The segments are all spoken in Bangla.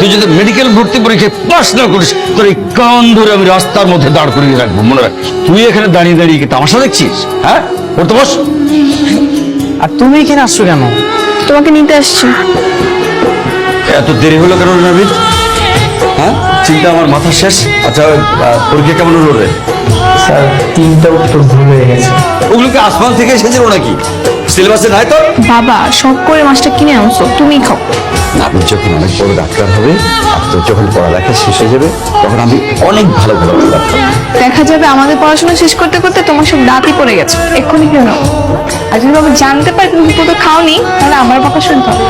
তুই যদি মেডিকেল ভর্তি পরীক্ষায় পাস না করিস তোর এই কান ধরে আমি রাস্তার মধ্যে দাঁড় করিয়ে রাখবো, মনে রাখ। তুই এখানে দাঁড়িয়ে দাঁড়িয়ে কি তামাশা দেখছিস? হ্যাঁ, পড়তে বস। আর তুমি এখানে আসছো কেন? তোমাকে নিতে আসছি। এত দেরি হলো কেন নাবিদ? হ্যাঁ, চিন্তা আমার মাথা শেষ। আচ্ছা, পরীক্ষা কেমন হলো রে? স্যার 3টা উত্তর ভুল হয়ে গেছে। ওগুলোকে আসমান থেকে এসেছিল নাকি? সিলেবাসে নাই তো? বাবা শখ করে মাছটা কিনে আনছো, তুমিই খাও। নাবিদ যখন অনেক বড় ডাক্তার হবে আর তোর যখন পড়ালেখা শেষ হয়ে যাবে তখন আমি অনেক ভালো ভালো ডাক্তার। দেখা যাবে আমাদের পড়াশোনা শেষ করতে করতে তোমার সব দাঁতই পড়ে গেছে। এক্ষুনি কেন? আর যদি বাবা জানতে পারে তুমি দুপুরে খাওনি তাহলে আমার বকা শুনতে হবে।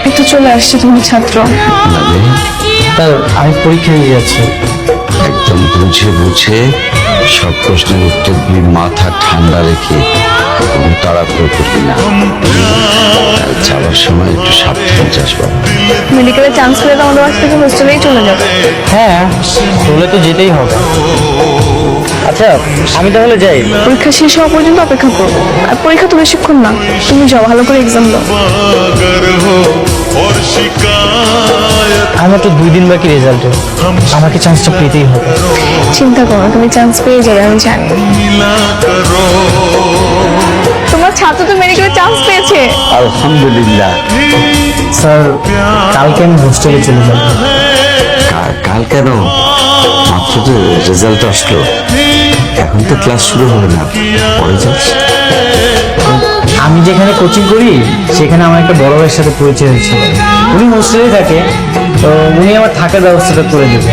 একটু চলে আসছে তোমার ছাত্র। স্যার আমি পরীক্ষা দিয়ে যাচ্ছি। একদম বুঝে বুঝে সব প্রশ্নের উত্তর দিয়ে মাথা ঠান্ডা রেখে এবং তাড়াহুড়ো করবি না। আর যাওয়ার সময় একটু সাবধানে যাস বাবা। মেডিকেলে চান্স পেলে তো আমাদের বাস থেকে হোস্টেলেই চলে যাবে। হ্যাঁ, হলে তো যেতেই হবে। আচ্ছা আমি তাহলে যাই। পরীক্ষা শেষ হওয়া পর্যন্ত অপেক্ষা করবো। আর পরীক্ষা তো বেশিক্ষণ না, তুমি যাও ভালো করে এক্সাম দাও। আমার তো 2 দিন বাকি রেজাল্টে, আমাকে চান্সটা পেতেই হবে। চিন্তা করো, তুমি চান্স পেয়ে যাবে, আমি জানি। তোমার ছাত্র তো মেডিকেলে চান্স পেয়েছে। আলহামদুলিল্লাহ। স্যার কালকে আমি হোস্টেলে চলে যাব। কাল কেন? মাত্র তো রেজাল্ট আসলো, এখন তো ক্লাস শুরু হবে না, পরে যাস। আমি যেখানে কোচিং করি সেখানে আমার একটা বড় ভাইয়ের সাথে পরিচয় হয়েছিল। উনি হোস্টেলে থাকে, তো উনি আমার থাকার ব্যবস্থাটা করে দেবে।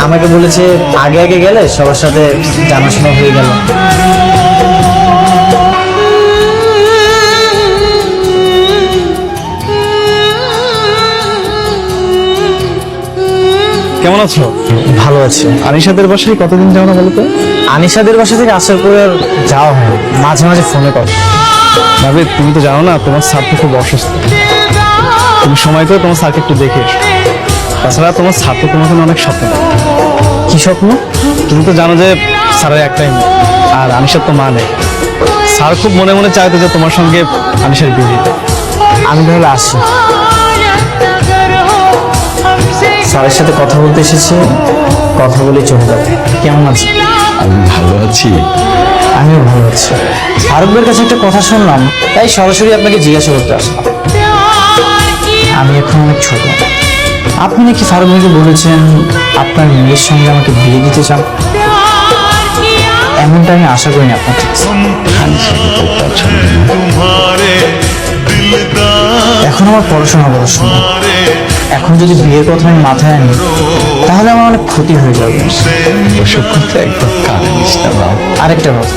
আমাকে বলেছে আগে আগে গেলে সবার সাথে জানাশোনা হয়ে গেল। কেমন আছো? ভালো আছে। আনিশাদের বাসায় কতদিন যাও না বলো তো? আনিশাদের বাসা থেকে আসার পরে আর যাওয়া হয় না। মাঝে মাঝে ফোনে কথা। নাবিদ তুমি তো জানো না তোমার স্যার তো খুব অসুস্থ। তুমি সময় করে তোমার স্যারকে একটু দেখে এসো। তাছাড়া তোমার স্যার তো তোমাকে নিয়ে অনেক স্বপ্ন দেখে। কি স্বপ্ন? তুমি তো জানো যে স্যারের একটাই মেয়ে, আর আনিশার তো মা নেই। স্যার খুব মনে মনে চাইতো যে তোমার সঙ্গে আনিশার বিয়ে দিতে। আমি তাহলে আসি। স্যারের সাথে কথা বলতে এসেছি, কথা বলে চলে যাবে। কেমন আছে? আমি ভালো আছি। আমিও ভালো আছি। ফারুকের কাছে একটা কথা শুনলাম, তাই সরাসরি আপনাকে জিজ্ঞাসা করতে আসলাম। আমি এখন অনেক ছোট। আপনি নাকি ফারুক ভাইকে বলেছেন আপনার মেয়ের সঙ্গে আমাকে বিয়ে দিতে চান? এমনটা আমি আশা করিনি আপনার থেকে। আনিশাকে তোর পছন্দ না? এখন আমার পড়াশোনা এখন যদি বিয়ের কথা আমি মাথায় আনি তাহলে আমার অনেক ক্ষতি হয়ে যাবে। ওসব করতে একদম কানে নিস না বাবা। আরেকটা কথা,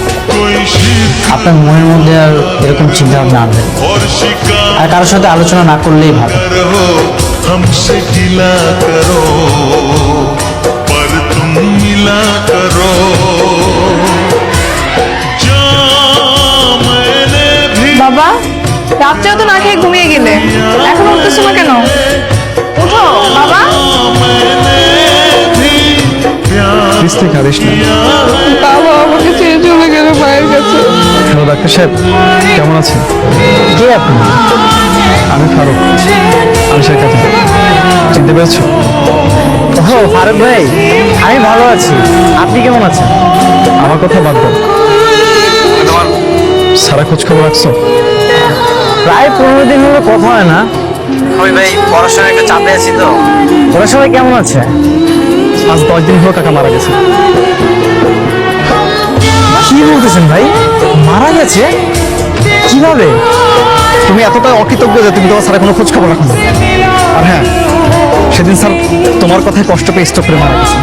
আপনার মনের মধ্যে আর এরকম চিন্তা ভাবনা আনবেন না। আর কারোর সাথে আলোচনা না করলেই ভালো। हमसे गिला करो पर तुम मिला करो जो मैंने भी বাবা রাত্রেও তো না খেয়ে ঘুমিয়ে গেলে, এখন উঠতেছো না কেন? উঠো বাবা। প্লিজ থেকে আদিস না। বাবা আমাকে ছেড়ে চলে গেল মায়ের কাছে। হ্যালো ডাক্তার সাহেব, কেমন আছেন? কে আপনি? আমি ফারুক, আনিশার কাছে। চিনতে পেরেছো? ও ফারুক ভাই, আমি ভালো আছি। আপনি কেমন আছেন? আমার কথা বাদ দাও। তোমার সারা খোঁজ খবর রাখছো? প্রায় 15 দিন হলো কথা হয় না। আমি ভাই পড়াশোনার একটা চাপে আছি তো। ওরা সবাই কেমন আছে? আজ 10 দিন হলো কাকা মারা গেছে। কি বলতেছেন ভাই? মারা গেছে? কিভাবে? তুমি এতটা অকৃতজ্ঞ যে তুমি তোমার স্যারের কোনো খোঁজ খবর রাখো না। আর হ্যাঁ, সেদিন স্যার তোমার কথায় কষ্ট পেয়ে স্ট্রোক করে মারা গেছে।